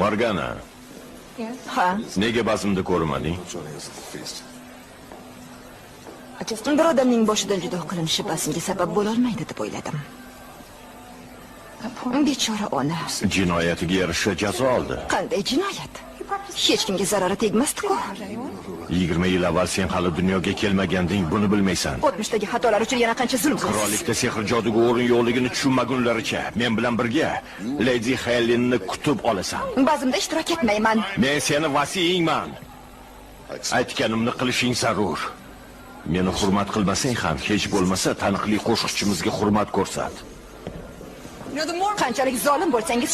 Morgana, Ha, nega bazmda ko'rmading? bir odamning boshidan judo qilinishi basimga sabab bo'la olmaydi deb o'yladim. Bechora ona. Jinoyatiga yarasha jazo oldi. Qanday jinoyat? Hech kimga zarari tegmasdi-ku. 20 yil avval sen hali dunyoga kelmaganding, buni bilmaysan. O'tmishdagi xatolar uchun yana qancha zulm qilasiz? Qirollikda sehr joduga o'rin yo'qligini tushunmagunlaricha men bilan birga Lady Helenni kutib olasan. Ba'zimda ishtirok etmayman. Men seni vasiyingman. Aytganimni qilishing zarur. Meni hurmat qilmasang ham, hech bo'lmasa taniqli qo'shiqchimizga hurmat ko'rsat. Qanchalik zolim bo'lsangiz